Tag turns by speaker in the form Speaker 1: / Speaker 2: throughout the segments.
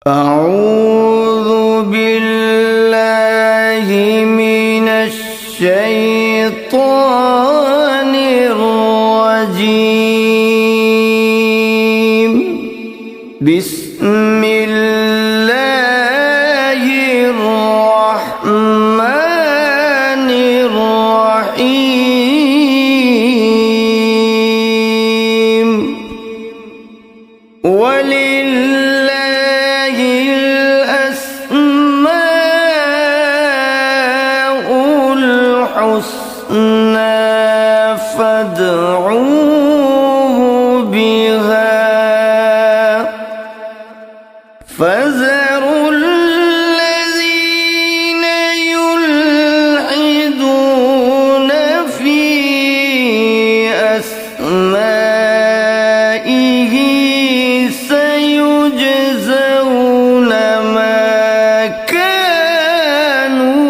Speaker 1: اعوذ باللہ من الشیطان الرجیم بسم اللہ الرحمن الرحیم وَلِلَّهِ الْأَسْمَاءُ الْحُسْنَى فَادْعُوهُ بِهَا فَذَرُوا الَّذِينَ يُلْحِدُونَ فِي أَسْمَائِهِ سيجزون ما كانوا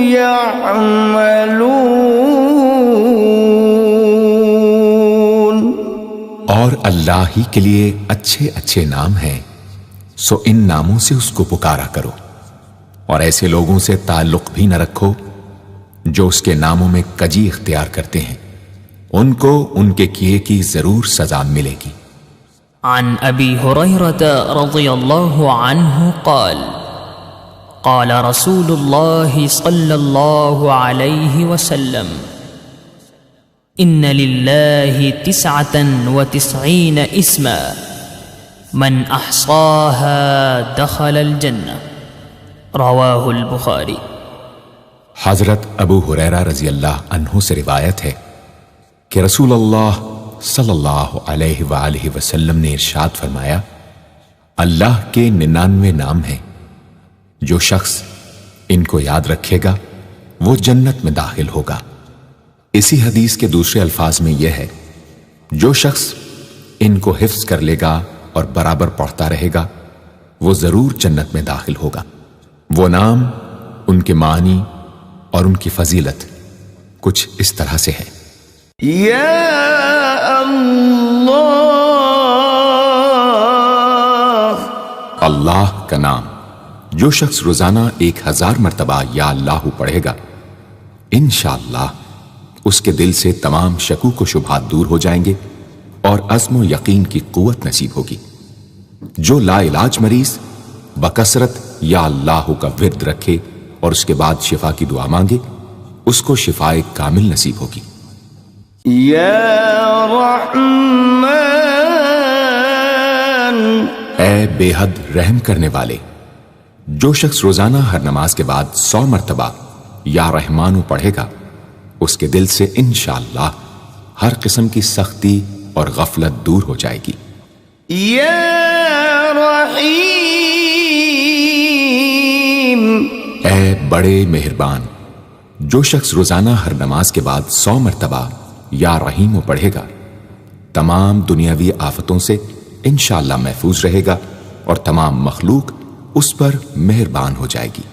Speaker 1: يعملون۔
Speaker 2: اور اللہ ہی کے لیے اچھے اچھے نام ہیں، سو ان ناموں سے اس کو پکارا کرو، اور ایسے لوگوں سے تعلق بھی نہ رکھو جو اس کے ناموں میں کجی اختیار کرتے ہیں، ان کو ان کے کیے کی ضرور سزا ملے گی۔
Speaker 3: عن ابی ہریرہ رضی اللہ عنہ قال قال رسول اللہ صلی اللہ علیہ وسلم ان للہ 99 اسما من احصاها دخل الجنہ، رواہ البخاری۔
Speaker 2: حضرت ابو ہریرہ رضی اللہ عنہ سے روایت ہے کہ رسول اللہ صلی اللہ علیہ وآلہ وسلم نے ارشاد فرمایا، اللہ کے 99 نام ہیں، جو شخص ان کو یاد رکھے گا وہ جنت میں داخل ہوگا۔ اسی حدیث کے دوسرے الفاظ میں یہ ہے، جو شخص ان کو حفظ کر لے گا اور برابر پڑھتا رہے گا وہ ضرور جنت میں داخل ہوگا۔ وہ نام، ان کے معنی اور ان کی فضیلت کچھ اس طرح سے ہے۔
Speaker 1: یا اللہ،
Speaker 2: اللہ کا نام جو شخص روزانہ 1000 مرتبہ یا اللہ پڑھے گا، انشاءاللہ اس کے دل سے تمام شکوک و شبہات دور ہو جائیں گے اور عزم و یقین کی قوت نصیب ہوگی۔ جو لا علاج مریض بکثرت یا اللہ کا ورد رکھے اور اس کے بعد شفا کی دعا مانگے، اس کو شفائے کامل نصیب ہوگی۔
Speaker 1: یا رحمان،
Speaker 2: اے بے حد رحم کرنے والے، جو شخص روزانہ ہر نماز کے بعد 100 مرتبہ یا رحمانو پڑھے گا، اس کے دل سے انشاءاللہ ہر قسم کی سختی اور غفلت دور ہو جائے گی۔
Speaker 1: یا رحیم،
Speaker 2: اے بڑے مہربان، جو شخص روزانہ ہر نماز کے بعد 100 مرتبہ یا رحیم پڑھے گا، تمام دنیاوی آفتوں سے انشاءاللہ محفوظ رہے گا اور تمام مخلوق اس پر مہربان ہو جائے گی۔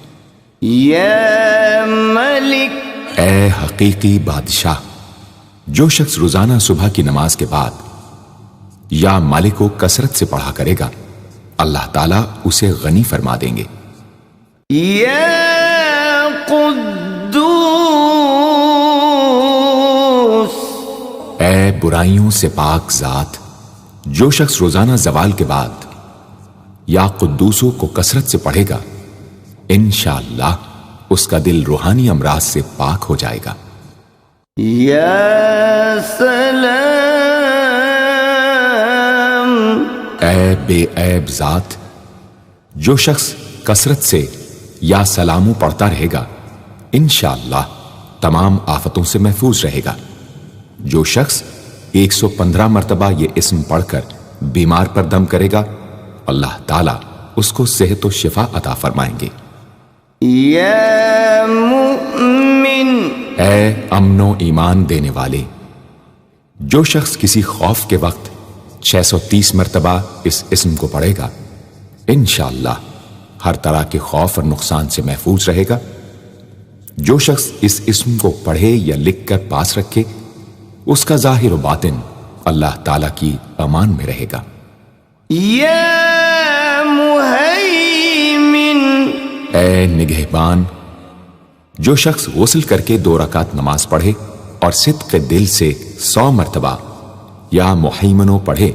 Speaker 1: یا ملک،
Speaker 2: اے حقیقی بادشاہ، جو شخص روزانہ صبح کی نماز کے بعد یا مالک کو کثرت سے پڑھا کرے گا، اللہ تعالیٰ اسے غنی فرما دیں گے۔
Speaker 1: یا قدوس،
Speaker 2: اے برائیوں سے پاک ذات، جو شخص روزانہ زوال کے بعد یا قدوسوں کو کثرت سے پڑھے گا، انشاءاللہ اس کا دل روحانی امراض سے پاک ہو جائے گا۔
Speaker 1: یا سلام،
Speaker 2: اے بے عیب ذات، جو شخص کثرت سے یا سلامو پڑھتا رہے گا، انشاءاللہ تمام آفتوں سے محفوظ رہے گا۔ جو شخص 115 مرتبہ یہ اسم پڑھ کر بیمار پر دم کرے گا، اللہ تعالیٰ اس کو صحت و شفا عطا فرمائیں گے۔
Speaker 1: یا مؤمن،
Speaker 2: اے امن و ایمان دینے والے، جو شخص کسی خوف کے وقت 630 مرتبہ اس اسم کو پڑھے گا، انشاءاللہ ہر طرح کے خوف اور نقصان سے محفوظ رہے گا۔ جو شخص اس اسم کو پڑھے یا لکھ کر پاس رکھے، اس کا ظاہر و باطن اللہ تعالیٰ کی امان میں رہے گا۔
Speaker 1: یا مهيمن
Speaker 2: اے نگہبان، جو شخص غسل کر کے 2 رکعت نماز پڑھے اور صدق دل سے 100 مرتبہ یا محیمنو پڑھے،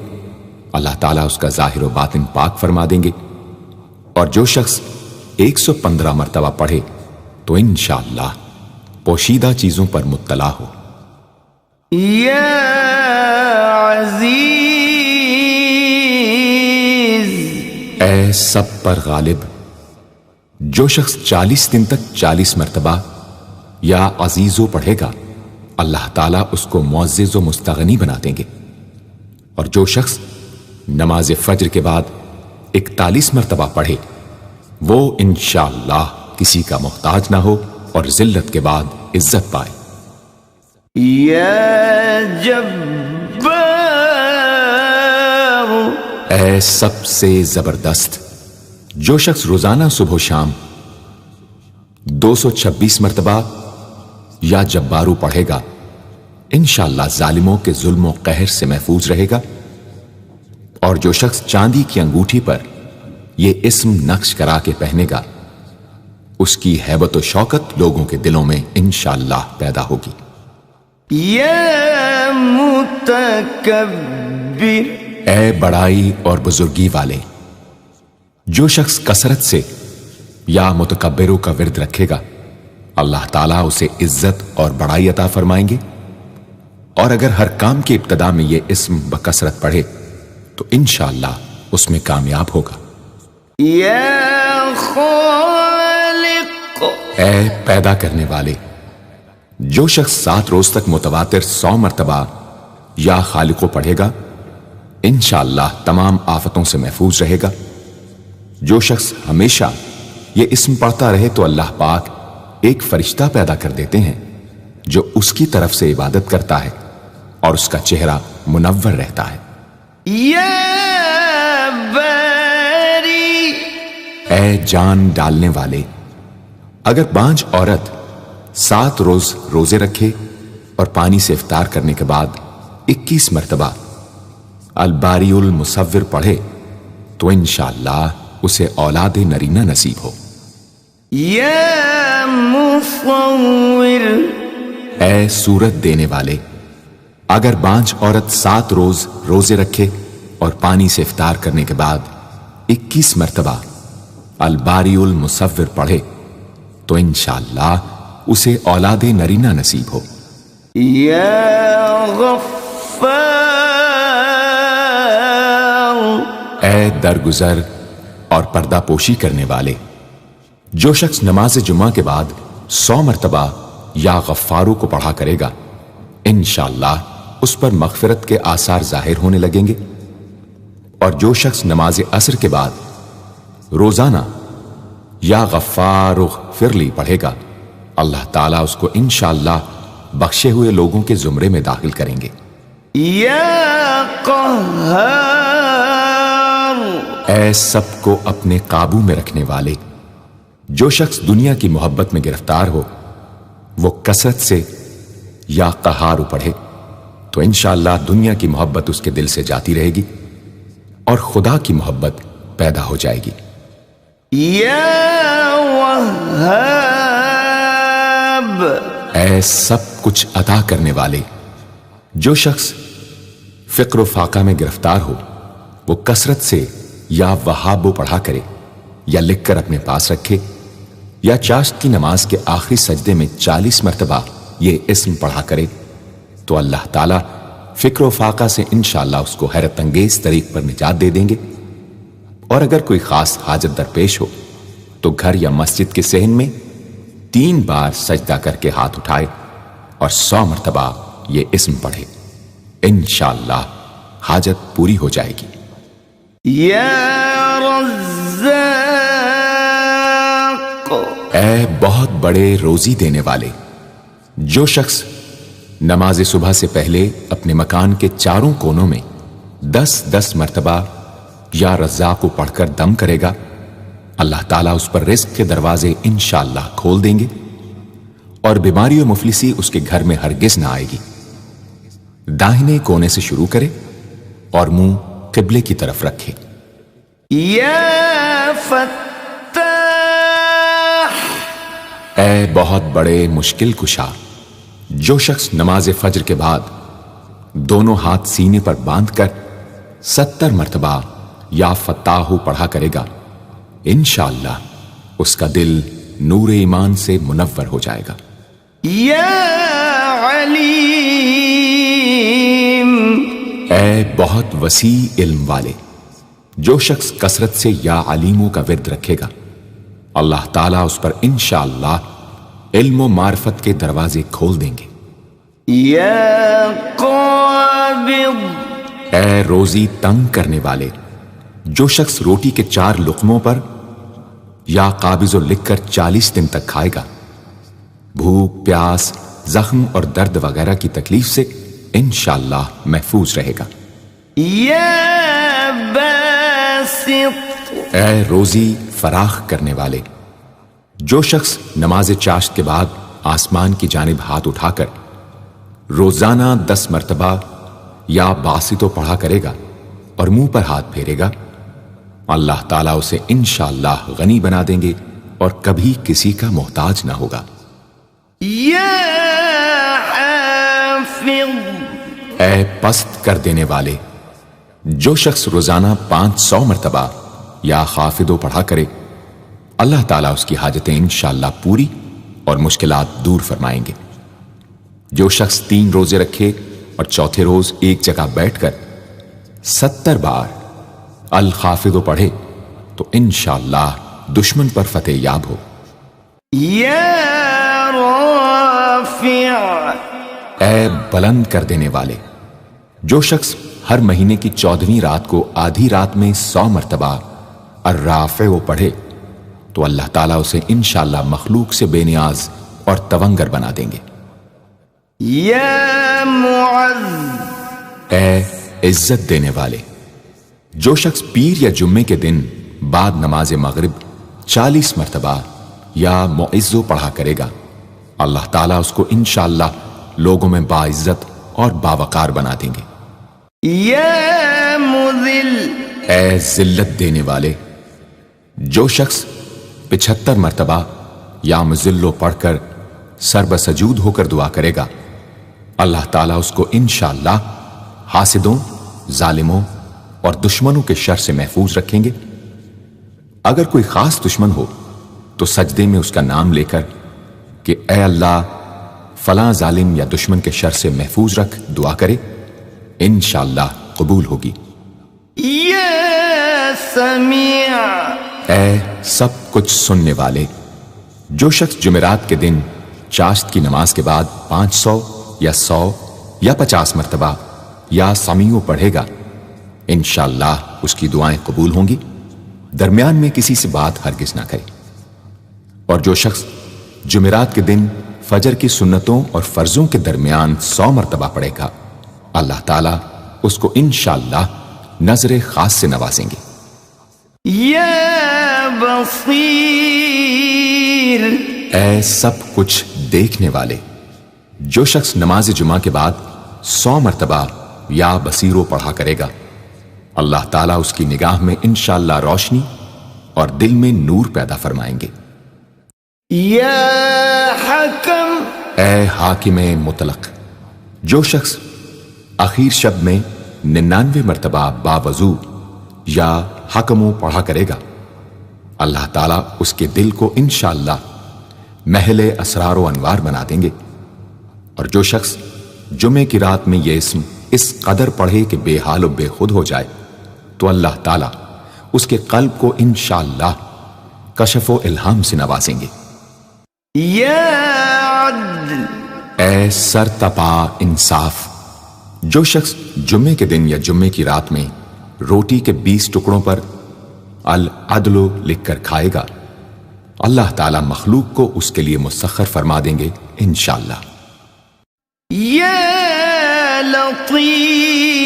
Speaker 2: اللہ تعالیٰ اس کا ظاہر و باطن پاک فرما دیں گے۔ اور جو شخص 115 مرتبہ پڑھے تو انشاءاللہ پوشیدہ چیزوں پر مطلع ہو۔
Speaker 1: یا عزیز،
Speaker 2: اے سب پر غالب، جو شخص 40 دن تک 40 مرتبہ یا عزیزو پڑھے گا، اللہ تعالیٰ اس کو معزز و مستغنی بنا دیں گے۔ اور جو شخص نماز فجر کے بعد 41 مرتبہ پڑھے، وہ انشاءاللہ کسی کا محتاج نہ ہو اور ذلت کے بعد عزت پائے۔
Speaker 1: یا جبار،
Speaker 2: اے سب سے زبردست، جو شخص روزانہ صبح و شام 226 مرتبہ یا جبارو پڑھے گا، انشاءاللہ ظالموں کے ظلم و قہر سے محفوظ رہے گا۔ اور جو شخص چاندی کی انگوٹھی پر یہ اسم نقش کرا کے پہنے گا، اس کی ہیبت و شوکت لوگوں کے دلوں میں انشاءاللہ پیدا ہوگی۔
Speaker 1: یا متکبر،
Speaker 2: اے بڑائی اور بزرگی والے، جو شخص کثرت سے یا متکبروں کا ورد رکھے گا، اللہ تعالیٰ اسے عزت اور بڑائی عطا فرمائیں گے۔ اور اگر ہر کام کی ابتدا میں یہ اسم بکثرت پڑھے تو انشاءاللہ اس میں کامیاب ہوگا۔
Speaker 1: یا خالق،
Speaker 2: اے پیدا کرنے والے، جو شخص 7 روز تک متواتر 100 مرتبہ یا خالقو پڑھے گا، انشاءاللہ تمام آفتوں سے محفوظ رہے گا۔ جو شخص ہمیشہ یہ اسم پڑھتا رہے تو اللہ پاک ایک فرشتہ پیدا کر دیتے ہیں جو اس کی طرف سے عبادت کرتا ہے اور اس کا چہرہ منور رہتا ہے۔
Speaker 1: یا باری،
Speaker 2: اے جان ڈالنے والے، اگر بانجھ عورت 7 روز روزے رکھے اور پانی سے افطار کرنے کے بعد 21 مرتبہ الباری المصور پڑھے تو انشاءاللہ اسے اولاد نرینہ نصیب ہو۔
Speaker 1: یا مصور،
Speaker 2: اے صورت دینے والے، اگر بانجھ عورت 7 روز روزے رکھے اور پانی سے افطار کرنے کے بعد 21 مرتبہ الباری المصور پڑھے تو انشاءاللہ اسے اولاد نرینہ نصیب ہو۔
Speaker 1: یا غفار،
Speaker 2: اے درگزر اور پردہ پوشی کرنے والے، جو شخص نماز جمعہ کے بعد 100 مرتبہ یا غفارو کو پڑھا کرے گا، انشاءاللہ اس پر مغفرت کے آثار ظاہر ہونے لگیں گے۔ اور جو شخص نماز عصر کے بعد روزانہ یا غفار اغفر لی پڑھے گا، اللہ تعالیٰ اس کو انشاءاللہ بخشے ہوئے لوگوں کے زمرے میں داخل کریں گے۔
Speaker 1: یا قہار،
Speaker 2: اے سب کو اپنے قابو میں رکھنے والے، جو شخص دنیا کی محبت میں گرفتار ہو وہ کثرت سے یا قہارو پڑھے تو انشاءاللہ دنیا کی محبت اس کے دل سے جاتی رہے گی اور خدا کی محبت پیدا ہو جائے گی۔
Speaker 1: یا وہاب،
Speaker 2: اے سب کچھ عطا کرنے والے، جو شخص فقر و فاقہ میں گرفتار ہو وہ کثرت سے یا وہابو پڑھا کرے یا لکھ کر اپنے پاس رکھے یا چاشت کی نماز کے آخری سجدے میں 40 مرتبہ یہ اسم پڑھا کرے تو اللہ تعالیٰ فکر و فاقہ سے انشاءاللہ اس کو حیرت انگیز طریق پر نجات دے دیں گے۔ اور اگر کوئی خاص حاجت درپیش ہو تو گھر یا مسجد کے صحن میں 3 بار سجدہ کر کے ہاتھ اٹھائے اور 100 مرتبہ یہ اسم پڑھے، انشاءاللہ حاجت پوری ہو جائے گی۔
Speaker 1: یا رزاق،
Speaker 2: اے بہت بڑے روزی دینے والے، جو شخص نماز صبح سے پہلے اپنے مکان کے چاروں کونوں میں 10 مرتبہ یا رزاق کو پڑھ کر دم کرے گا، اللہ تعالیٰ اس پر رزق کے دروازے انشاءاللہ کھول دیں گے اور بیماری و مفلسی اس کے گھر میں ہرگز نہ آئے گی۔ داہنے کونے سے شروع کرے اور منہ قبلے کی طرف رکھے۔
Speaker 1: یا فتاح،
Speaker 2: اے بہت بڑے مشکل کشا، جو شخص نماز فجر کے بعد دونوں ہاتھ سینے پر باندھ کر 70 مرتبہ یا فتاح پڑھا کرے گا، انشاءاللہ اس کا دل نور ایمان سے منور ہو جائے گا۔
Speaker 1: یا علیم،
Speaker 2: اے بہت وسیع علم والے، جو شخص کثرت سے یا علیموں کا ورد رکھے گا، اللہ تعالیٰ اس پر انشاءاللہ علم و معرفت کے دروازے کھول دیں گے۔
Speaker 1: یا قابض،
Speaker 2: اے روزی تنگ کرنے والے، جو شخص روٹی کے 4 لقموں پر یا قابض لکھ کر 40 دن تک کھائے گا، بھوک، پیاس، زخم اور درد وغیرہ کی تکلیف سے انشاءاللہ محفوظ رہے گا۔
Speaker 1: یا باسط،
Speaker 2: اے روزی فراخ کرنے والے، جو شخص نماز چاشت کے بعد آسمان کی جانب ہاتھ اٹھا کر روزانہ 10 مرتبہ یا باسطو پڑھا کرے گا اور منہ پر ہاتھ پھیرے گا، اللہ تعالیٰ اسے انشاءاللہ غنی بنا دیں گے اور کبھی کسی کا محتاج نہ ہوگا۔
Speaker 1: یا حافظ،
Speaker 2: اے پست کر دینے والے، جو شخص روزانہ 500 مرتبہ یا خافضو پڑھا کرے، اللہ تعالیٰ اس کی حاجتیں انشاءاللہ پوری اور مشکلات دور فرمائیں گے۔ جو شخص 3 روزے رکھے اور چوتھے روز ایک جگہ بیٹھ کر 70 بار الخافضو پڑھے تو انشاءاللہ دشمن پر فتح یاب ہو۔
Speaker 1: یا رافع،
Speaker 2: اے بلند کر دینے والے، جو شخص ہر مہینے کی 14ویں رات کو آدھی رات میں 100 مرتبہ الرافع پڑھے تو اللہ تعالیٰ اسے انشاءاللہ مخلوق سے بے نیاز اور تونگر بنا دیں گے۔
Speaker 1: یا معز،
Speaker 2: اے عزت دینے والے، جو شخص پیر یا جمعے کے دن بعد نماز مغرب 40 مرتبہ یا معزو پڑھا کرے گا، اللہ تعالیٰ اس کو انشاءاللہ لوگوں میں باعزت اور باوقار بنا دیں گے۔
Speaker 1: یا مذل،
Speaker 2: اے ذلت دینے والے، جو شخص 75 مرتبہ یا مذلو پڑھ کر سر بسجود ہو کر دعا کرے گا، اللہ تعالیٰ اس کو انشاءاللہ حاسدوں، ظالموں اور دشمنوں کے شر سے محفوظ رکھیں گے۔ اگر کوئی خاص دشمن ہو تو سجدے میں اس کا نام لے کر کہ اے اللہ فلاں ظالم یا دشمن کے شر سے محفوظ رکھ دعا کرے، انشاءاللہ قبول ہوگی۔
Speaker 1: یا سمیع،
Speaker 2: اے سب کچھ سننے والے، جو شخص جمعرات کے دن چاشت کی نماز کے بعد 500 یا 100 یا 50 مرتبہ یا سمیع پڑھے گا، انشاءاللہ اس کی دعائیں قبول ہوں گی، درمیان میں کسی سے بات ہرگز نہ کرے۔ اور جو شخص جمعرات کے دن فجر کی سنتوں اور فرضوں کے درمیان 100 مرتبہ پڑھے گا، اللہ تعالیٰ اس کو انشاءاللہ نظر خاص سے نوازیں گے۔
Speaker 1: یا بصیر،
Speaker 2: اے سب کچھ دیکھنے والے، جو شخص نماز جمعہ کے بعد 100 مرتبہ یا بصیرو پڑھا کرے گا، اللہ تعالیٰ اس کی نگاہ میں انشاءاللہ روشنی اور دل میں نور پیدا فرمائیں گے۔
Speaker 1: یا حکم،
Speaker 2: اے حاکم مطلق، جو شخص آخر شب میں 99 مرتبہ باوضو یا حکمو پڑھا کرے گا، اللہ تعالیٰ اس کے دل کو انشاءاللہ محل اسرار و انوار بنا دیں گے۔ اور جو شخص جمعے کی رات میں یہ اسم اس قدر پڑھے کہ بے حال و بے خود ہو جائے تو اللہ تعالیٰ اس کے قلب کو انشاءاللہ کشف و الہام سے نوازیں گے۔
Speaker 1: یا عدل،
Speaker 2: اے سر تپا انصاف، جو شخص جمعے کے دن یا جمعے کی رات میں روٹی کے 20 ٹکڑوں پر العدل لکھ کر کھائے گا، اللہ تعالیٰ مخلوق کو اس کے لیے مسخر فرما دیں گے انشاءاللہ۔
Speaker 1: یا لطیف،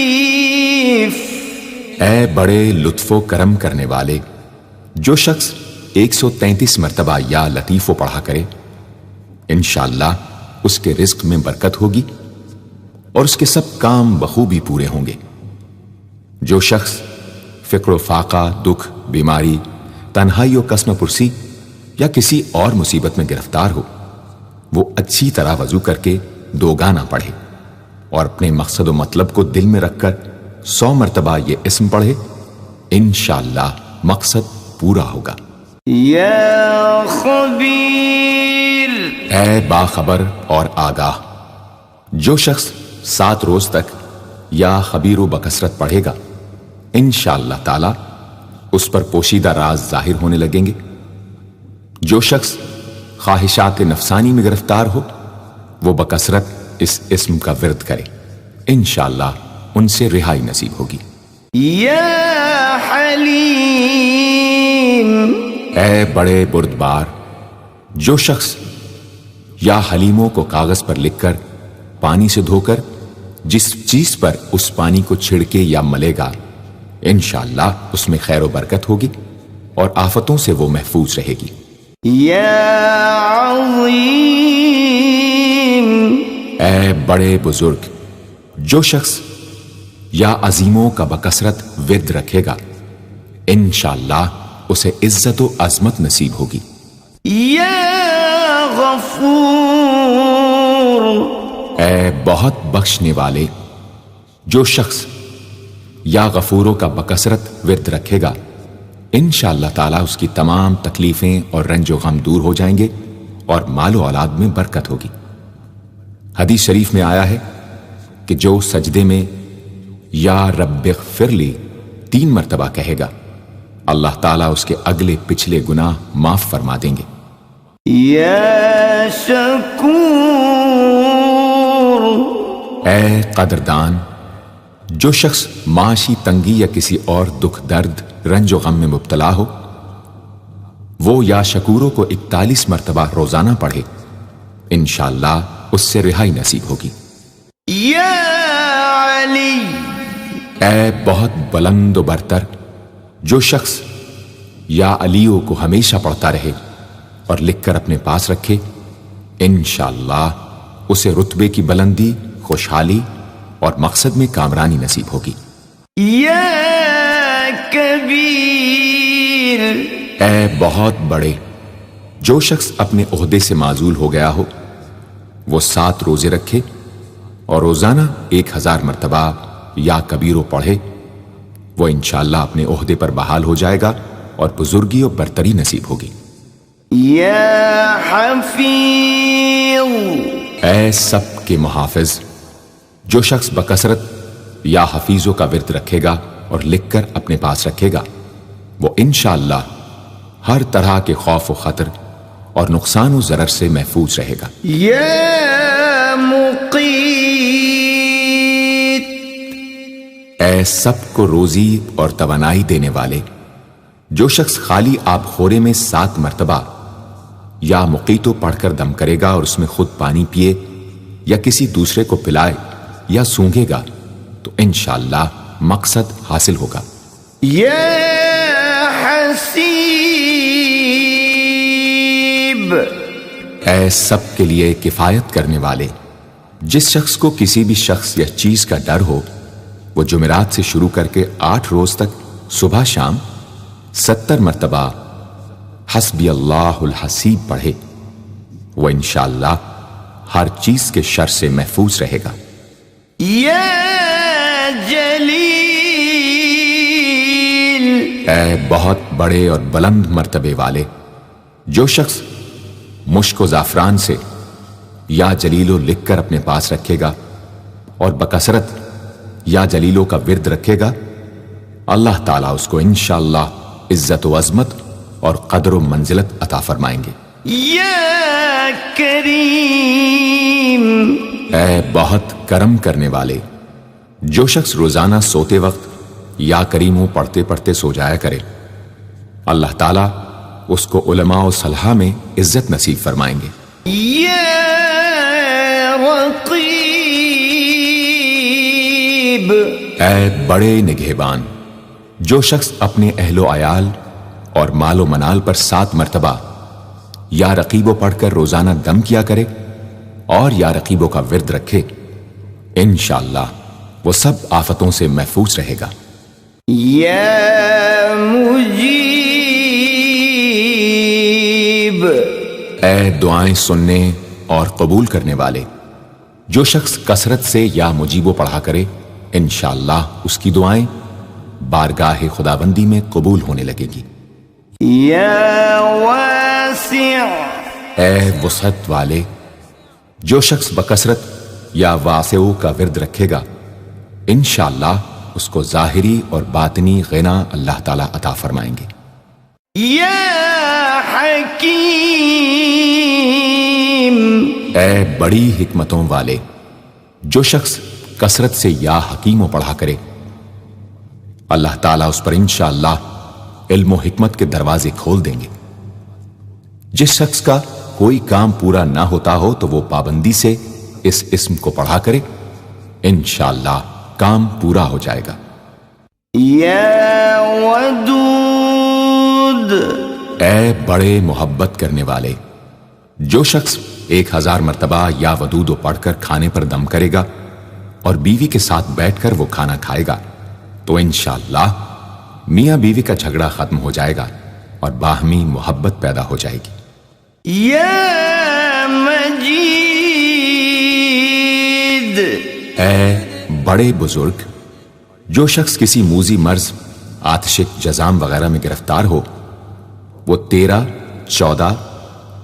Speaker 2: اے بڑے لطف و کرم کرنے والے، جو شخص 133 مرتبہ یا لطیفو پڑھا کرے، انشاءاللہ اس کے رزق میں برکت ہوگی اور اس کے سب کام بخوبی پورے ہوں گے۔ جو شخص فقر و فاقہ، دکھ، بیماری، تنہائی و قسم پرسی یا کسی اور مصیبت میں گرفتار ہو، وہ اچھی طرح وضو کر کے 2 گانا پڑھے اور اپنے مقصد و مطلب کو دل میں رکھ کر 100 مرتبہ یہ اسم پڑھے، انشاءاللہ مقصد پورا ہوگا۔
Speaker 1: یا خبیر،
Speaker 2: اے باخبر اور آگاہ، جو شخص 7 روز تک یا خبیر و بکثرت پڑھے گا، انشاءاللہ تعالی اس پر پوشیدہ راز ظاہر ہونے لگیں گے۔ جو شخص خواہشات نفسانی میں گرفتار ہو، وہ بکثرت اس اسم کا ورد کرے، انشاءاللہ ان سے رہائی نصیب ہوگی۔
Speaker 1: یا حلیم،
Speaker 2: اے بڑے بردبار، جو شخص یا حلیموں کو کاغذ پر لکھ کر پانی سے دھو کر جس چیز پر اس پانی کو چھڑکے یا ملے گا، انشاءاللہ اس میں خیر و برکت ہوگی اور آفتوں سے وہ محفوظ رہے گی۔
Speaker 1: یا عظیم،
Speaker 2: اے بڑے بزرگ، جو شخص یا عظیموں کا بکثرت ورد رکھے گا، انشاءاللہ اسے عزت و عظمت نصیب ہوگی۔
Speaker 1: یا غفور،
Speaker 2: اے بہت بخشنے والے، جو شخص یا غفوروں کا بکثرت ورد رکھے گا، انشاءاللہ تعالی اس کی تمام تکلیفیں اور رنج و غم دور ہو جائیں گے اور مال و اولاد میں برکت ہوگی۔ حدیث شریف میں آیا ہے کہ جو سجدے میں یا رب اغفر لی 3 مرتبہ کہے گا، اللہ تعالیٰ اس کے اگلے پچھلے گناہ معاف فرما دیں گے۔
Speaker 1: یا شکور،
Speaker 2: اے قدردان، جو شخص معاشی تنگی یا کسی اور دکھ درد رنج و غم میں مبتلا ہو، وہ یا شکوروں کو 41 مرتبہ روزانہ پڑھے، انشاءاللہ اس سے رہائی نصیب ہوگی۔
Speaker 1: یا علی،
Speaker 2: اے بہت بلند و برتر، جو شخص یا علیوں کو ہمیشہ پڑھتا رہے اور لکھ کر اپنے پاس رکھے، انشاءاللہ اسے رتبے کی بلندی، خوشحالی اور مقصد میں کامرانی نصیب ہوگی۔
Speaker 1: یا کبیر،
Speaker 2: اے بہت بڑے، جو شخص اپنے عہدے سے معزول ہو گیا ہو، وہ 7 روزے رکھے اور روزانہ 1000 مرتبہ یا کبیرو پڑھے، وہ انشاءاللہ اپنے عہدے پر بحال ہو جائے گا اور بزرگی و برتری نصیب ہوگی۔
Speaker 1: یا حفیظ،
Speaker 2: اے سب کے محافظ، جو شخص بکثرت یا حفیظوں کا ورد رکھے گا اور لکھ کر اپنے پاس رکھے گا، وہ انشاءاللہ ہر طرح کے خوف و خطر اور نقصان و ضرر سے محفوظ رہے گا۔
Speaker 1: یا مقیت،
Speaker 2: اے سب کو روزی اور توانائی دینے والے، جو شخص خالی آب خورے میں 7 مرتبہ یا مقیتو پڑھ کر دم کرے گا اور اس میں خود پانی پیے یا کسی دوسرے کو پلائے یا سونگے گا، تو انشاءاللہ مقصد حاصل ہوگا۔
Speaker 1: یا حسیب،
Speaker 2: اے سب کے لیے کفایت کرنے والے، جس شخص کو کسی بھی شخص یا چیز کا ڈر ہو، وہ جمعرات سے شروع کر کے 8 روز تک صبح شام 70 مرتبہ حسبی اللہ الحسیب پڑھے، وہ انشاءاللہ ہر چیز کے شر سے محفوظ رہے گا۔
Speaker 1: یا جلیل،
Speaker 2: اے بہت بڑے اور بلند مرتبے والے، جو شخص مشک و زعفران سے یا جلیلو لکھ کر اپنے پاس رکھے گا اور بکثرت یا جلیلوں کا ورد رکھے گا، اللہ تعالیٰ اس کو انشاءاللہ عزت و عظمت اور قدر و منزلت عطا فرمائیں گے۔
Speaker 1: یا کریم،
Speaker 2: اے بہت کرم کرنے والے، جو شخص روزانہ سوتے وقت یا کریموں پڑھتے پڑھتے سو جایا کرے، اللہ تعالیٰ اس کو علماء و صلحاء میں عزت نصیب فرمائیں گے۔
Speaker 1: یا رقیب،
Speaker 2: اے بڑے نگہبان، جو شخص اپنے اہل و عیال اور مال و منال پر 7 مرتبہ یا رقیبو پڑھ کر روزانہ دم کیا کرے اور یا رقیبوں کا ورد رکھے، انشاءاللہ وہ سب آفتوں سے محفوظ رہے گا۔
Speaker 1: یا
Speaker 2: دعائیں سننے اور قبول کرنے والے، جو شخص کثرت سے یا مجیبو پڑھا کرے انشاءاللہ اس کی دعائیں بارگاہ خداوندی میں قبول ہونے لگے گی۔
Speaker 1: یا واسع،
Speaker 2: اے وسعت والے، جو شخص بکثرت یا واسعو کا ورد رکھے گا انشاءاللہ اس کو ظاہری اور باطنی غنا اللہ تعالیٰ عطا فرمائیں گے۔
Speaker 1: یا حکیم،
Speaker 2: اے بڑی حکمتوں والے، جو شخص کثرت سے یا حکیمو پڑھا کرے اللہ تعالیٰ اس پر انشاءاللہ علم و حکمت کے دروازے کھول دیں گے۔ جس شخص کا کوئی کام پورا نہ ہوتا ہو تو وہ پابندی سے اس اسم کو پڑھا کرے انشاءاللہ کام پورا ہو جائے گا۔
Speaker 1: یا ودود،
Speaker 2: اے بڑے محبت کرنے والے، جو شخص 1000 مرتبہ یا ودود پڑھ کر کھانے پر دم کرے گا اور بیوی کے ساتھ بیٹھ کر وہ کھانا کھائے گا تو انشاءاللہ میاں بیوی کا جھگڑا ختم ہو جائے گا اور باہمی محبت پیدا ہو جائے گی۔
Speaker 1: یا مجید،
Speaker 2: اے بڑے بزرگ، جو شخص کسی موذی مرض، آتش جزام وغیرہ میں گرفتار ہو وہ 13، 14،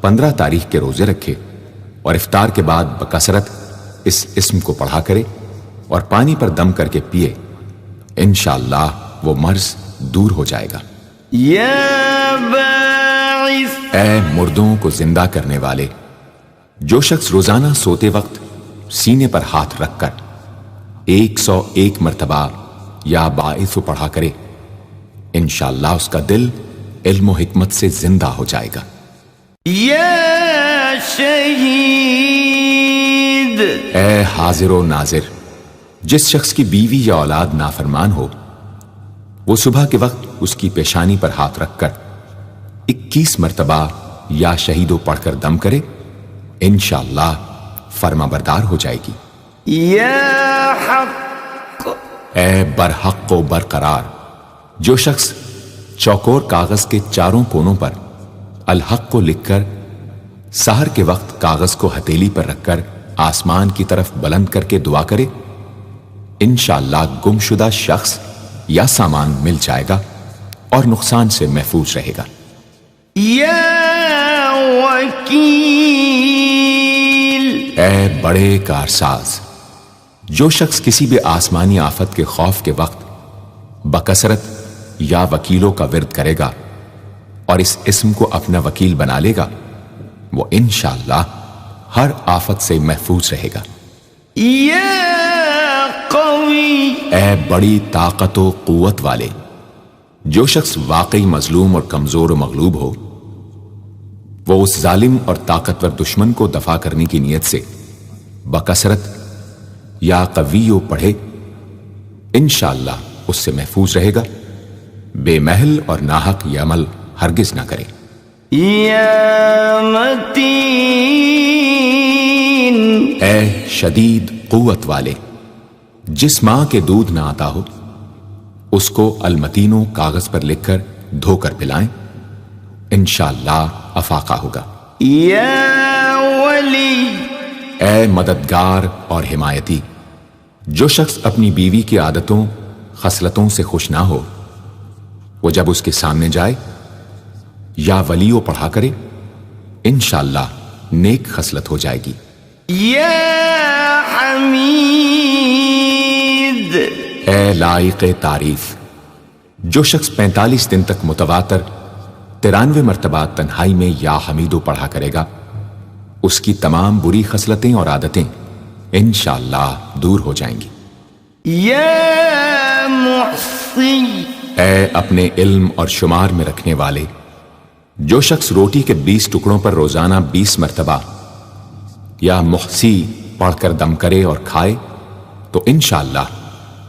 Speaker 2: 15 تاریخ کے روزے رکھے اور افطار کے بعد بکثرت اس اسم کو پڑھا کرے اور پانی پر دم کر کے پیے انشاءاللہ وہ مرض دور ہو جائے گا۔
Speaker 1: یا باعث،
Speaker 2: اے مردوں کو زندہ کرنے والے، جو شخص روزانہ سوتے وقت سینے پر ہاتھ رکھ کر 101 مرتبہ یا باعث پڑھا کرے انشاءاللہ اس کا دل علم و حکمت سے زندہ ہو جائے گا۔
Speaker 1: یا شہید،
Speaker 2: اے حاضر و ناظر، جس شخص کی بیوی یا اولاد نافرمان ہو وہ صبح کے وقت اس کی پیشانی پر ہاتھ رکھ کر 21 مرتبہ یا شہیدو پڑھ کر دم کرے انشاءاللہ فرما بردار ہو جائے گی۔
Speaker 1: یا حق،
Speaker 2: اے برحق و برقرار، جو شخص چوکور کاغذ کے چاروں کونوں پر الحق کو لکھ کر سحر کے وقت کاغذ کو ہتھیلی پر رکھ کر آسمان کی طرف بلند کر کے دعا کرے انشاءاللہ گم شدہ شخص یا سامان مل جائے گا اور نقصان سے محفوظ رہے گا۔
Speaker 1: یا وکیل،
Speaker 2: اے بڑے کارساز، جو شخص کسی بھی آسمانی آفت کے خوف کے وقت بکثرت یا وکیلوں کا ورد کرے گا اور اس اسم کو اپنا وکیل بنا لے گا وہ انشاءاللہ ہر آفت سے محفوظ رہے گا۔
Speaker 1: یا قوی،
Speaker 2: اے بڑی طاقت و قوت والے، جو شخص واقعی مظلوم اور کمزور و مغلوب ہو وہ اس ظالم اور طاقتور دشمن کو دفاع کرنے کی نیت سے بکثرت یا قویو پڑھے انشاءاللہ اس سے محفوظ رہے گا، بے محل اور ناحق یہ عمل ہرگز نہ کرے۔
Speaker 1: یا متین،
Speaker 2: اے شدید قوت والے، جس ماں کے دودھ نہ آتا ہو اس کو المتینوں کاغذ پر لکھ کر دھو کر پلائیں انشاءاللہ افاقہ ہوگا۔
Speaker 1: یا ولی،
Speaker 2: اے مددگار اور حمایتی، جو شخص اپنی بیوی کی عادتوں خصلتوں سے خوش نہ ہو وہ جب اس کے سامنے جائے یا ولیو پڑھا کرے انشاءاللہ نیک خصلت ہو جائے گی۔
Speaker 1: یا حمید،
Speaker 2: اے لائق تعریف، جو شخص 45 دن تک متواتر 93 مرتبہ تنہائی میں یا حمیدو پڑھا کرے گا اس کی تمام بری خصلتیں اور عادتیں انشاءاللہ دور ہو جائیں گی۔
Speaker 1: یا محصی،
Speaker 2: اے اپنے علم اور شمار میں رکھنے والے، جو شخص روٹی کے 20 ٹکڑوں پر روزانہ 20 مرتبہ یا محصی پڑھ کر دم کرے اور کھائے تو انشاءاللہ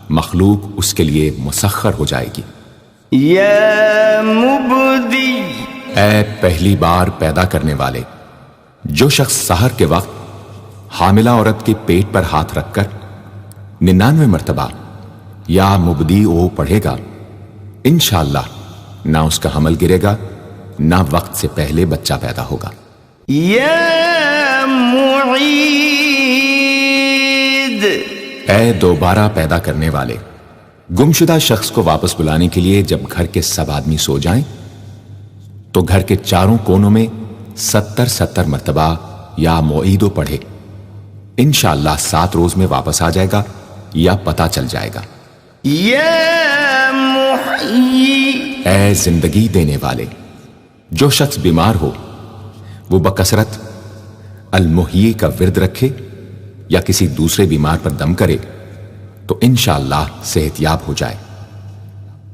Speaker 2: مخلوق اس کے لیے مسخر ہو جائے گی۔
Speaker 1: یا مبدی،
Speaker 2: اے پہلی بار پیدا کرنے والے، جو شخص سحر کے وقت حاملہ عورت کے پیٹ پر ہاتھ رکھ کر 99 مرتبہ یا مبدی او پڑھے گا انشاءاللہ نہ اس کا حمل گرے گا نہ وقت سے پہلے بچہ پیدا ہوگا۔
Speaker 1: یا معید،
Speaker 2: اے دوبارہ پیدا کرنے والے، گمشدہ شخص کو واپس بلانے کے لیے جب گھر کے سب آدمی سو جائیں تو گھر کے چاروں کونوں میں 70 مرتبہ یا معیدو پڑھے، انشاءاللہ 7 روز میں واپس آ جائے گا یا پتہ چل جائے گا۔
Speaker 1: یا محیی،
Speaker 2: اے زندگی دینے والے، جو شخص بیمار ہو وہ بکثرت المحیی کا ورد رکھے یا کسی دوسرے بیمار پر دم کرے تو انشاءاللہ صحت یاب ہو جائے۔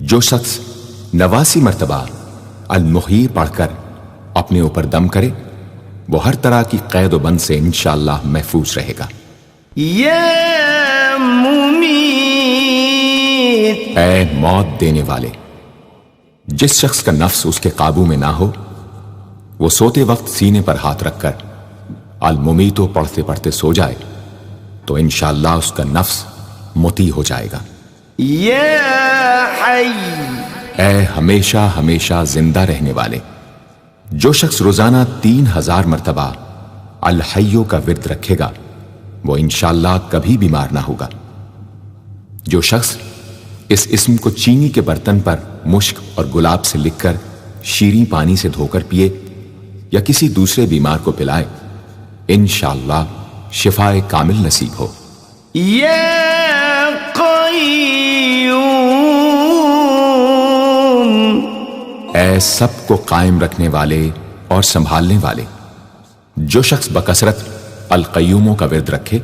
Speaker 2: جو شخص 89 مرتبہ المحیی پڑھ کر اپنے اوپر دم کرے وہ ہر طرح کی قید و بند سے انشاءاللہ محفوظ رہے گا۔
Speaker 1: یا ممیت،
Speaker 2: اے موت دینے والے، جس شخص کا نفس اس کے قابو میں نہ ہو وہ سوتے وقت سینے پر ہاتھ رکھ کر الممیتو پڑھتے پڑھتے سو جائے تو انشاءاللہ اس کا نفس مطیع ہو جائے گا۔
Speaker 1: یا حی،
Speaker 2: اے ہمیشہ ہمیشہ زندہ رہنے والے، جو شخص روزانہ 3000 مرتبہ الحیو کا ورد رکھے گا وہ انشاءاللہ کبھی بیمار نہ ہوگا۔ جو شخص اس اسم کو چینی کے برتن پر مشک اور گلاب سے لکھ کر شیریں پانی سے دھو کر پیے یا کسی دوسرے بیمار کو پلائے انشاءاللہ شفاء کامل نصیب ہو۔
Speaker 1: یا قیوم،
Speaker 2: اے سب کو قائم رکھنے والے اور سنبھالنے والے، جو شخص بکثرت القیوموں کا ورد رکھے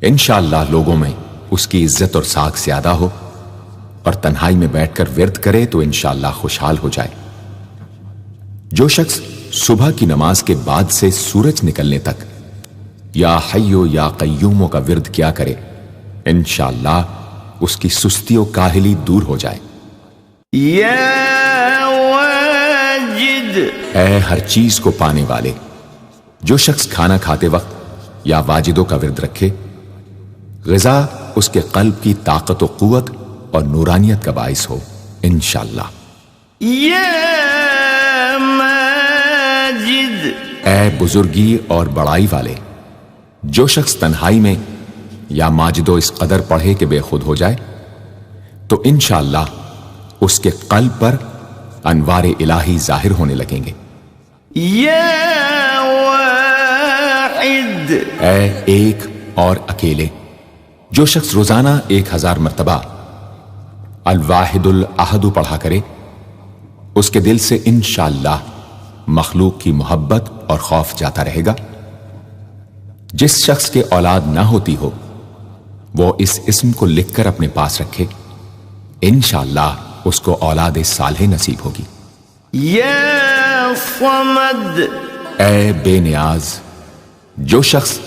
Speaker 2: انشاءاللہ لوگوں میں اس کی عزت اور ساکھ زیادہ ہو، اور تنہائی میں بیٹھ کر ورد کرے تو انشاءاللہ خوشحال ہو جائے۔ جو شخص صبح کی نماز کے بعد سے سورج نکلنے تک یا حیو یا قیوموں کا ورد کیا کرے انشاءاللہ اس کی سستی و کاہلی دور ہو جائے۔
Speaker 1: یا واجد،
Speaker 2: اے ہر چیز کو پانے والے، جو شخص کھانا کھاتے وقت یا واجدوں کا ورد رکھے غذا اس کے قلب کی طاقت و قوت اور نورانیت کا باعث ہو انشاءاللہ۔
Speaker 1: یا ماجد،
Speaker 2: اے بزرگی اور بڑائی والے، جو شخص تنہائی میں یا ماجدو اس قدر پڑھے کہ بے خود ہو جائے تو انشاءاللہ اس کے قلب پر انوار الہی ظاہر ہونے لگیں گے۔
Speaker 1: یا واحد،
Speaker 2: اے ایک اور اکیلے، جو شخص روزانہ 1000 مرتبہ الواحد الاحد پڑھا کرے اس کے دل سے انشاءاللہ مخلوق کی محبت اور خوف جاتا رہے گا۔ جس شخص کے اولاد نہ ہوتی ہو وہ اس اسم کو لکھ کر اپنے پاس رکھے انشاءاللہ اس کو اولاد صالح نصیب ہوگی۔
Speaker 1: یا صمد،
Speaker 2: اے بے نیاز، جو شخص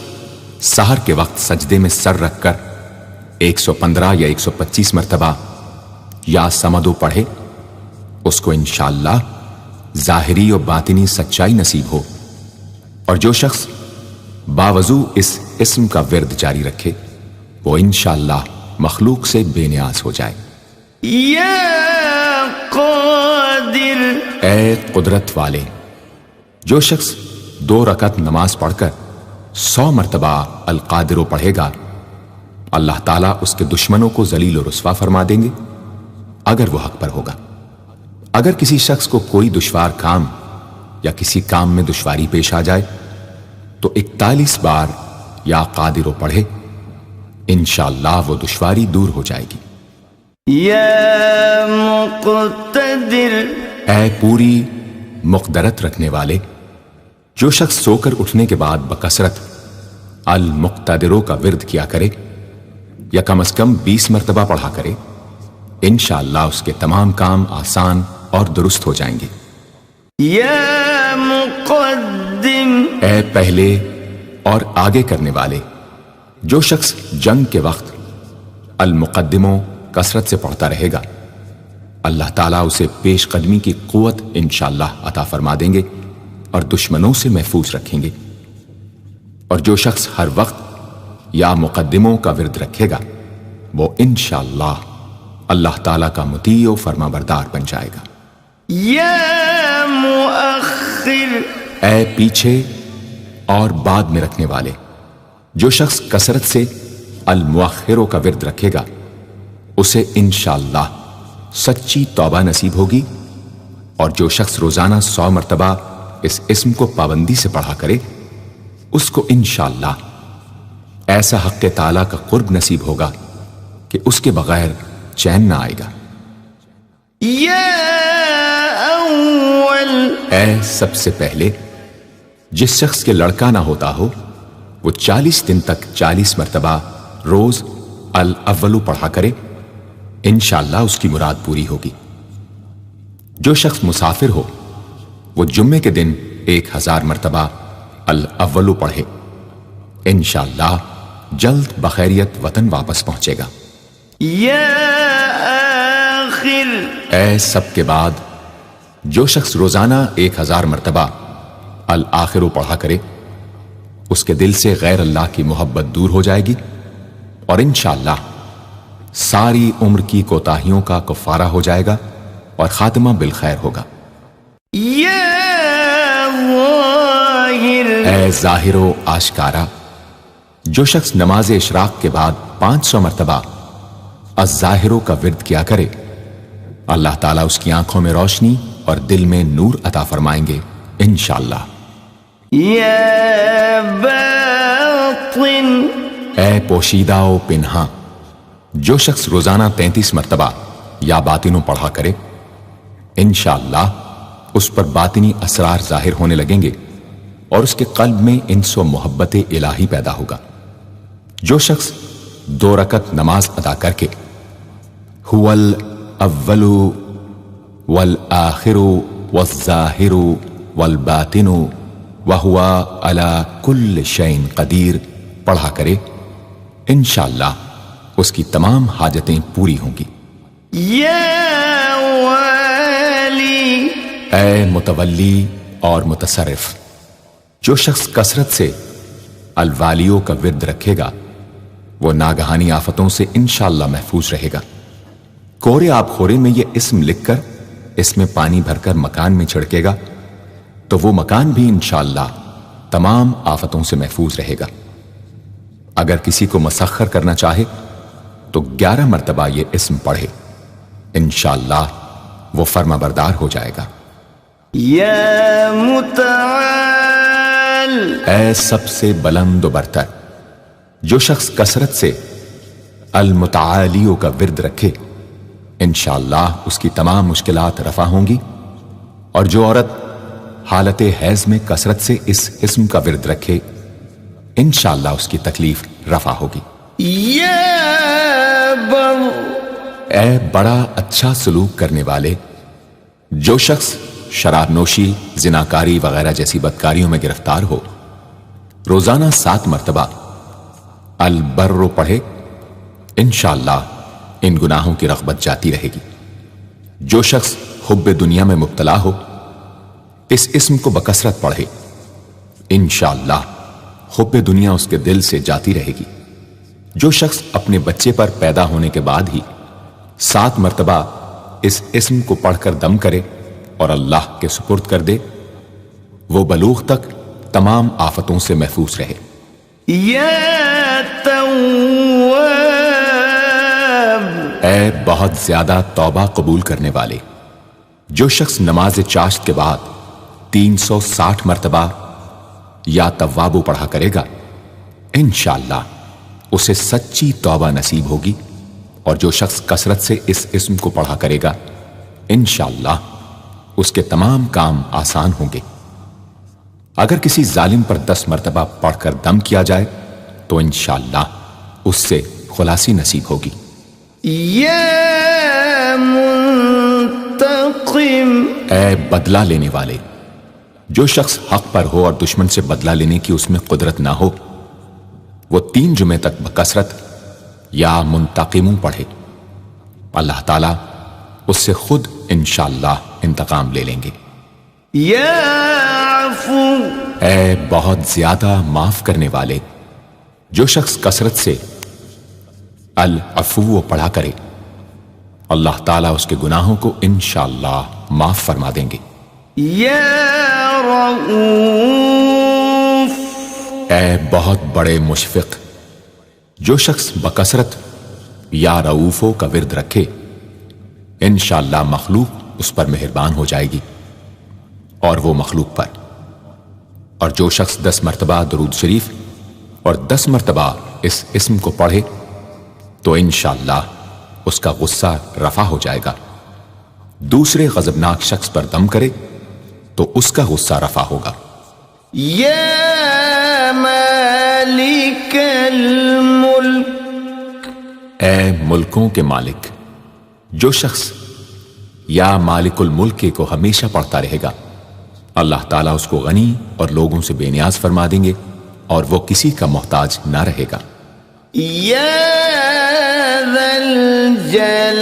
Speaker 2: سحر کے وقت سجدے میں سر رکھ کر 115 یا 125 مرتبہ یا سمدو پڑھے اس کو انشاءاللہ ظاہری و باطنی سچائی نصیب ہو، اور جو شخص باوضو اس اسم کا ورد جاری رکھے وہ انشاءاللہ مخلوق سے بے نیاز ہو جائے۔
Speaker 1: یا قادر،
Speaker 2: اے قدرت والے، جو شخص 2 رکعت نماز پڑھ کر 100 مرتبہ القادر پڑھے گا اللہ تعالیٰ اس کے دشمنوں کو ذلیل و رسوا فرما دیں گے اگر وہ حق پر ہوگا۔ اگر کسی شخص کو کوئی دشوار کام یا کسی کام میں دشواری پیش آ جائے تو 41 بار یا قادر پڑھے انشاءاللہ وہ دشواری دور ہو جائے گی۔
Speaker 1: یا مقتدر،
Speaker 2: اے پوری مقدرت رکھنے والے، جو شخص سو کر اٹھنے کے بعد بکثرت المقتدروں کا ورد کیا کرے یا کم از کم 20 مرتبہ پڑھا کرے انشاءاللہ اس کے تمام کام آسان اور درست ہو جائیں گے۔
Speaker 1: یا مقدم،
Speaker 2: اے پہلے اور آگے کرنے والے، جو شخص جنگ کے وقت المقدموں کثرت سے پڑھتا رہے گا اللہ تعالیٰ اسے پیش قدمی کی قوت انشاءاللہ عطا فرما دیں گے اور دشمنوں سے محفوظ رکھیں گے۔ اور جو شخص ہر وقت یا مقدموں کا ورد رکھے گا وہ انشاءاللہ اللہ تعالیٰ کا مطیع و فرما بردار بن جائے گا۔
Speaker 1: یا مؤخر،
Speaker 2: اے پیچھے اور بعد میں رکھنے والے، جو شخص کثرت سے المؤخروں کا ورد رکھے گا اسے انشاءاللہ سچی توبہ نصیب ہوگی، اور جو شخص روزانہ 100 مرتبہ اس اسم کو پابندی سے پڑھا کرے اس کو انشاءاللہ ایسا حق تعالیٰ کا قرب نصیب ہوگا کہ اس کے بغیر چین نہ آئے گا۔
Speaker 1: یا اول،
Speaker 2: اے سب سے پہلے جس شخص کے لڑکا نہ ہوتا ہو وہ 40 دن تک 40 مرتبہ روز الاولو پڑھا کرے، انشاءاللہ اس کی مراد پوری ہوگی۔ جو شخص مسافر ہو وہ جمعے کے دن 1000 مرتبہ الاولو پڑھے، انشاءاللہ جلد بخیریت وطن واپس پہنچے گا۔
Speaker 1: یا آخر،
Speaker 2: اے سب کے بعد جو شخص روزانہ 1000 مرتبہ الآخرو پڑھا کرے اس کے دل سے غیر اللہ کی محبت دور ہو جائے گی، اور انشاءاللہ ساری عمر کی کوتاہیوں کا کفارہ ہو جائے گا اور خاتمہ بالخیر ہوگا۔
Speaker 1: یا ظاہر،
Speaker 2: اے ظاہر و آشکارا جو شخص نماز اشراق کے بعد 500 مرتبہ الظاہرو کا ورد کیا کرے اللہ تعالیٰ اس کی آنکھوں میں روشنی اور دل میں نور عطا فرمائیں گے انشاءاللہ۔
Speaker 1: یا باطن،
Speaker 2: اے پوشیدہ و پنہاں جو شخص روزانہ 33 مرتبہ یا باطنوں پڑھا کرے انشاءاللہ اس پر باطنی اسرار ظاہر ہونے لگیں گے اور اس کے قلب میں انس و محبت الہی پیدا ہوگا۔ جو شخص 2 رکعت نماز ادا کر کے هو الاول والآخر والظاہر والباطن وهو على كل شيء قدیر پڑھا کرے انشاءاللہ اس کی تمام حاجتیں پوری ہوں گی۔
Speaker 1: یا والی،
Speaker 2: اے متولی اور متصرف جو شخص کثرت سے الوالیوں کا ورد رکھے گا وہ ناگہانی آفتوں سے انشاءاللہ محفوظ رہے گا۔ کورے آب خورے میں یہ اسم لکھ کر اس میں پانی بھر کر مکان میں چھڑکے گا تو وہ مکان بھی انشاءاللہ تمام آفتوں سے محفوظ رہے گا۔ اگر کسی کو مسخر کرنا چاہے تو 11 مرتبہ یہ اسم پڑھے انشاءاللہ وہ فرما بردار ہو جائے گا۔
Speaker 1: یا متعال،
Speaker 2: اے سب سے بلند و برتر جو شخص کثرت سے المتعالیوں کا ورد رکھے انشاءاللہ اس کی تمام مشکلات رفع ہوں گی، اور جو عورت حالت حیض میں کثرت سے اس اسم کا ورد رکھے انشاءاللہ اس کی تکلیف رفع ہوگی۔
Speaker 1: یا بر،
Speaker 2: اے بڑا اچھا سلوک کرنے والے جو شخص شراب نوشی، زناکاری وغیرہ جیسی بدکاریوں میں گرفتار ہو روزانہ 7 مرتبہ البر پڑھے انشاءاللہ ان گناہوں کی رغبت جاتی رہے گی۔ جو شخص حب دنیا میں مبتلا ہو اس اسم کو بکثرت پڑھے انشاءاللہ حب دنیا اس کے دل سے جاتی رہے گی۔ جو شخص اپنے بچے پر پیدا ہونے کے بعد ہی 7 مرتبہ اس اسم کو پڑھ کر دم کرے اور اللہ کے سپرد کر دے وہ بلوغ تک تمام آفتوں سے محفوظ رہے۔
Speaker 1: یا تواب،
Speaker 2: اے بہت زیادہ توبہ قبول کرنے والے جو شخص نماز چاشت کے بعد 360 مرتبہ یا توابو پڑھا کرے گا انشاءاللہ اسے سچی توبہ نصیب ہوگی، اور جو شخص کثرت سے اس اسم کو پڑھا کرے گا انشاءاللہ اس کے تمام کام آسان ہوں گے۔ اگر کسی ظالم پر 10 مرتبہ پڑھ کر دم کیا جائے تو انشاءاللہ اس سے خلاصی نصیب ہوگی۔
Speaker 1: یا منتقم،
Speaker 2: اے بدلہ لینے والے جو شخص حق پر ہو اور دشمن سے بدلہ لینے کی اس میں قدرت نہ ہو وہ 3 جمعے تک بکثرت یا منتقموں پڑھے، اللہ تعالیٰ اس سے خود انشاءاللہ انتقام لے لیں گے۔
Speaker 1: یا عفو،
Speaker 2: اے بہت زیادہ معاف کرنے والے جو شخص کثرت سے العفو پڑھا کرے اللہ تعالیٰ اس کے گناہوں کو انشاءاللہ معاف فرما دیں گے۔
Speaker 1: یا رؤوف
Speaker 2: اے بہت بڑے مشفق، جو شخص بکثرت یا رؤوفو کا ورد رکھے انشاءاللہ مخلوق اس پر مہربان ہو جائے گی، اور وہ مخلوق پر۔ اور جو شخص 10 مرتبہ درود شریف اور 10 مرتبہ اس اسم کو پڑھے تو انشاءاللہ اس کا غصہ رفع ہو جائے گا۔ دوسرے غضبناک شخص پر دم کرے تو اس کا غصہ رفع ہوگا۔
Speaker 1: یا مالک الملک
Speaker 2: اے ملکوں کے مالک، جو شخص یا مالک الملک کو ہمیشہ پڑھتا رہے گا اللہ تعالیٰ اس کو غنی اور لوگوں سے بے نیاز فرما دیں گے اور وہ کسی کا محتاج نہ رہے گا۔
Speaker 1: یا ذا الجلال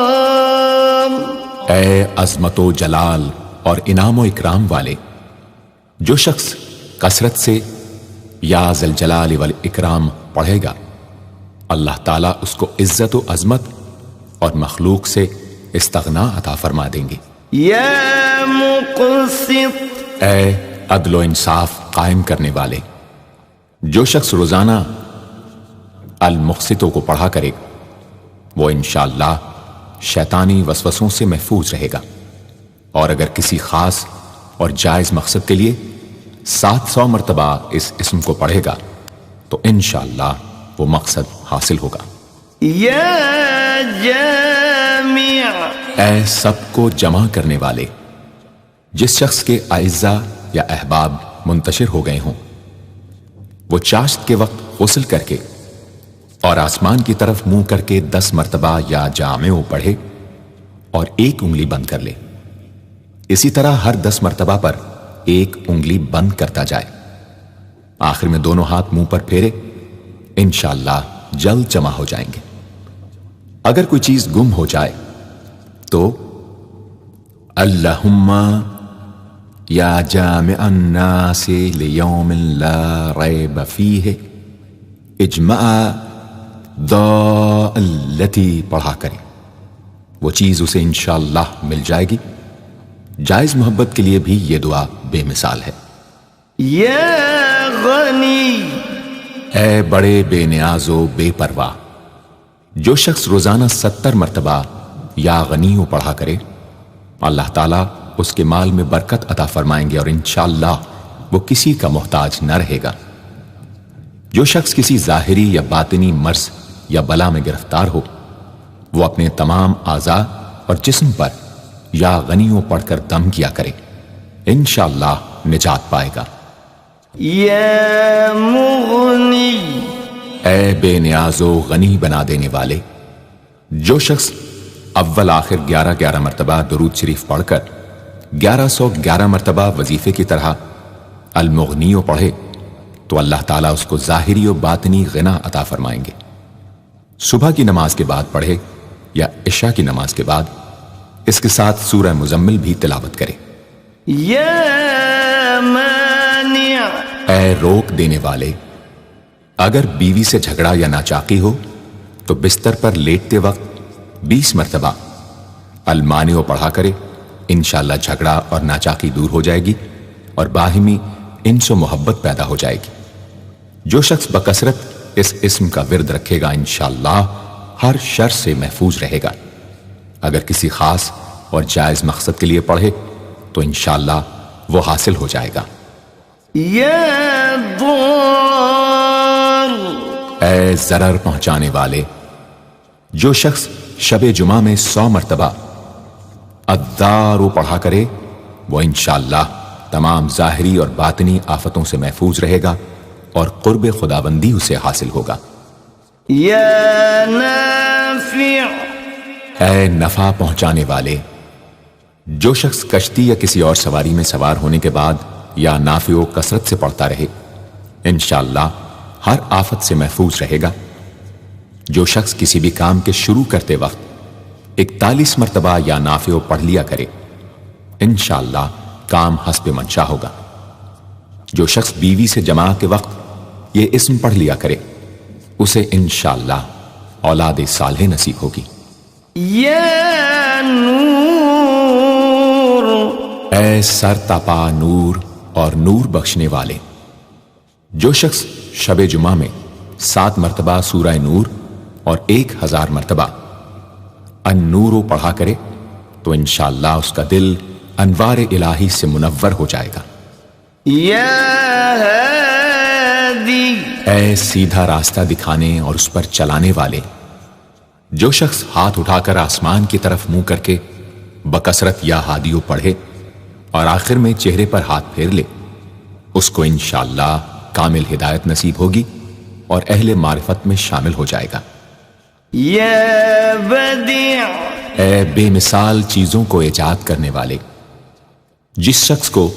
Speaker 1: والاکرام
Speaker 2: اے عظمت و جلال اور انعام و اکرام والے، جو شخص کثرت سے یا ذا الجلال والاکرام پڑھے گا اللہ تعالیٰ اس کو عزت و عظمت اور مخلوق سے استغنا عطا فرما دیں گے۔
Speaker 1: یا مقسط
Speaker 2: اے عدل و انصاف قائم کرنے والے، جو شخص روزانہ المقسطوں کو پڑھا کرے وہ انشاءاللہ شیطانی وسوسوں سے محفوظ رہے گا، اور اگر کسی خاص اور جائز مقصد کے لیے 700 مرتبہ اس اسم کو پڑھے گا تو انشاءاللہ وہ مقصد حاصل ہوگا۔
Speaker 1: یا جامع
Speaker 2: اے سب کو جمع کرنے والے، جس شخص کے اعزاء یا احباب منتشر ہو گئے ہوں وہ چاشت کے وقت غسل کر کے اور آسمان کی طرف منہ کر کے 10 مرتبہ یا جامع پڑھے اور 1 انگلی بند کر لے۔ اسی طرح ہر 10 مرتبہ پر 1 انگلی بند کرتا جائے، آخر میں دونوں ہاتھ منہ پر پھیرے، انشاءاللہ جلد جمع ہو جائیں گے۔ اگر کوئی چیز گم ہو جائے تو اللہم یا جامع الناس لیوم لا ریب فیہ اجمع التی پڑھا کرے، وہ چیز اسے انشاءاللہ مل جائے گی۔ جائز محبت کے لیے بھی یہ دعا بے مثال ہے۔
Speaker 1: یا غنی
Speaker 2: اے بڑے بے نیاز و بے پرواہ، جو شخص روزانہ 70 مرتبہ یا غنیوں پڑھا کرے اللہ تعالیٰ اس کے مال میں برکت عطا فرمائیں گے اور انشاءاللہ وہ کسی کا محتاج نہ رہے گا۔ جو شخص کسی ظاہری یا باطنی مرض یا بلا میں گرفتار ہو وہ اپنے تمام اعضاء اور جسم پر یا غنیوں پڑھ کر دم کیا کرے، انشاءاللہ نجات پائے گا۔
Speaker 1: یا مغنی
Speaker 2: اے بے نیاز و غنی بنا دینے والے، جو شخص اول آخر 11 مرتبہ درود شریف پڑھ کر 1111 مرتبہ وظیفے کی طرح المغنی پڑھے تو اللہ تعالیٰ اس کو ظاہری و باطنی غنا عطا فرمائیں گے۔ صبح کی نماز کے بعد پڑھے یا عشاء کی نماز کے بعد اس کے ساتھ سورہ مزمل بھی تلاوت کرے۔
Speaker 1: یا مانع
Speaker 2: اے روک دینے والے، اگر بیوی سے جھگڑا یا ناچاقی ہو تو بستر پر لیٹتے وقت 20 مرتبہ المانع پڑھا کرے، انشاءاللہ جھگڑا اور ناچاقی دور ہو جائے گی اور باہمی انس و محبت پیدا ہو جائے گی۔ جو شخص بکثرت اس اسم کا ورد رکھے گا انشاءاللہ ہر شر سے محفوظ رہے گا۔ اگر کسی خاص اور جائز مقصد کے لیے پڑھے تو انشاءاللہ وہ حاصل ہو جائے گا۔
Speaker 1: یا ضار
Speaker 2: اے ضرر پہنچانے والے، جو شخص شب جمعہ میں 100 مرتبہ الدار پڑھا کرے وہ انشاءاللہ تمام ظاہری اور باطنی آفتوں سے محفوظ رہے گا اور قرب خداوندی اسے حاصل ہوگا۔
Speaker 1: یا نافع
Speaker 2: اے نفع پہنچانے والے، جو شخص کشتی یا کسی اور سواری میں سوار ہونے کے بعد یا نافع و کثرت سے پڑھتا رہے انشاءاللہ ہر آفت سے محفوظ رہے گا۔ جو شخص کسی بھی کام کے شروع کرتے وقت 41 مرتبہ یا نافع پڑھ لیا کرے انشاءاللہ کام حسب منشا ہوگا۔ جو شخص بیوی سے جماع کے وقت یہ اسم پڑھ لیا کرے اسے انشاءاللہ اولاد صالح نصیب ہوگی۔
Speaker 1: یا نور
Speaker 2: اے سر تپا نور اور نور بخشنے والے. جو شخص شب جمعہ میں 7 مرتبہ سورہ نور اور 1000 مرتبہ النور پڑھا کرے تو انشاءاللہ اس کا دل انوار الہی سے منور ہو جائے گا.
Speaker 1: یا ہادی
Speaker 2: اے سیدھا راستہ دکھانے اور اس پر چلانے والے. جو شخص ہاتھ اٹھا کر آسمان کی طرف منہ کر کے بکثرت یا ہادیو پڑھے اور آخر میں چہرے پر ہاتھ پھیر لے، اس کو انشاءاللہ کامل ہدایت نصیب ہوگی اور اہل معرفت میں شامل ہو جائے گا.
Speaker 1: یا بدیع
Speaker 2: اے بے مثال چیزوں کو ایجاد کرنے والے. جس شخص کو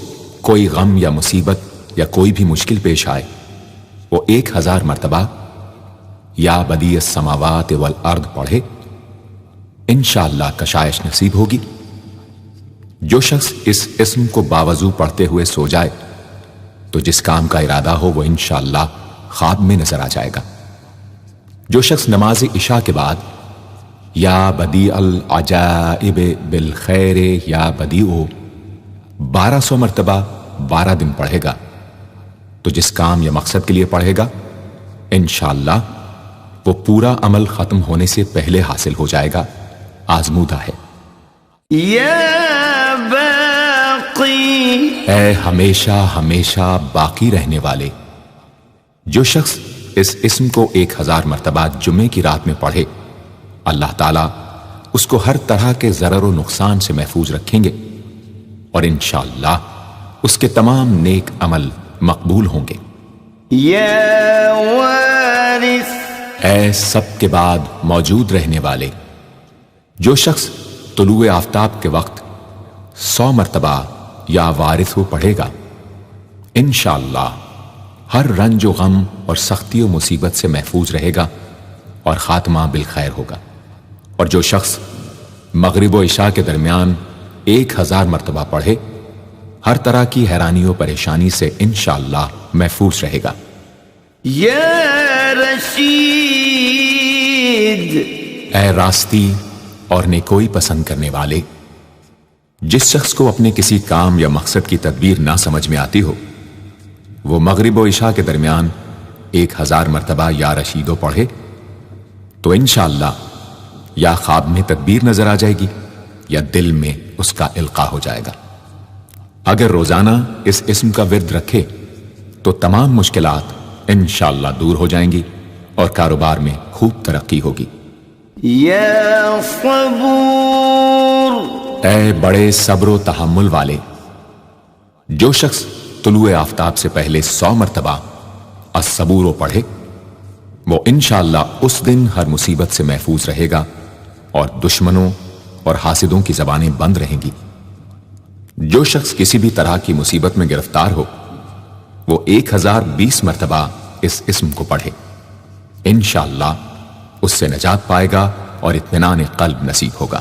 Speaker 2: کوئی غم یا مصیبت یا کوئی بھی مشکل پیش آئے وہ 1000 مرتبہ یا بدیع السماوات والارض پڑھے، انشاءاللہ کشائش نصیب ہوگی. جو شخص اس اسم کو باوضو پڑھتے ہوئے سو جائے تو جس کام کا ارادہ ہو وہ انشاءاللہ خواب میں نظر آ جائے گا. جو شخص نماز عشاء کے بعد یا بدیع العجائب بالخیر یا بدیع 1200 مرتبہ 12 دن پڑھے گا تو جس کام یا مقصد کے لیے پڑھے گا انشاءاللہ وہ پورا عمل ختم ہونے سے پہلے حاصل ہو جائے گا. آزمودہ ہے.
Speaker 1: یا باقی
Speaker 2: اے ہمیشہ ہمیشہ باقی رہنے والے. جو شخص اس اسم کو 1000 مرتبہ جمعے کی رات میں پڑھے اللہ تعالیٰ اس کو ہر طرح کے ضرر و نقصان سے محفوظ رکھیں گے اور انشاءاللہ اس کے تمام نیک عمل مقبول ہوں گے.
Speaker 1: یا وارث
Speaker 2: اے سب کے بعد موجود رہنے والے. جو شخص طلوع آفتاب کے وقت 100 مرتبہ یا وارث ہو پڑھے گا انشاءاللہ ہر رنج و غم اور سختی و مصیبت سے محفوظ رہے گا اور خاتمہ بالخیر ہوگا. اور جو شخص مغرب و عشاء کے درمیان 1000 مرتبہ پڑھے ہر طرح کی حیرانی و پریشانی سے انشاءاللہ محفوظ رہے گا.
Speaker 1: یا رشید
Speaker 2: اے راستی اور نیکوئی پسند کرنے والے. جس شخص کو اپنے کسی کام یا مقصد کی تدبیر نہ سمجھ میں آتی ہو وہ مغرب و عشاء کے درمیان 1000 مرتبہ یا رشیدو پڑھے تو انشاءاللہ یا خواب میں تدبیر نظر آ جائے گی یا دل میں اس کا القاء ہو جائے گا. اگر روزانہ اس اسم کا ورد رکھے تو تمام مشکلات انشاءاللہ دور ہو جائیں گی اور کاروبار میں خوب ترقی ہوگی.
Speaker 1: یا صبور
Speaker 2: اے بڑے صبر و تحمل والے. جو شخص طلوع آفتاب سے پہلے 100 مرتبہ الصبور پڑھے وہ انشاءاللہ اس دن ہر مصیبت سے محفوظ رہے گا اور دشمنوں اور حاسدوں کی زبانیں بند رہیں گی. جو شخص کسی بھی طرح کی مصیبت میں گرفتار ہو وہ 1020 مرتبہ اس اسم کو پڑھے انشاءاللہ اس سے نجات پائے گا اور اطمینان قلب نصیب ہوگا.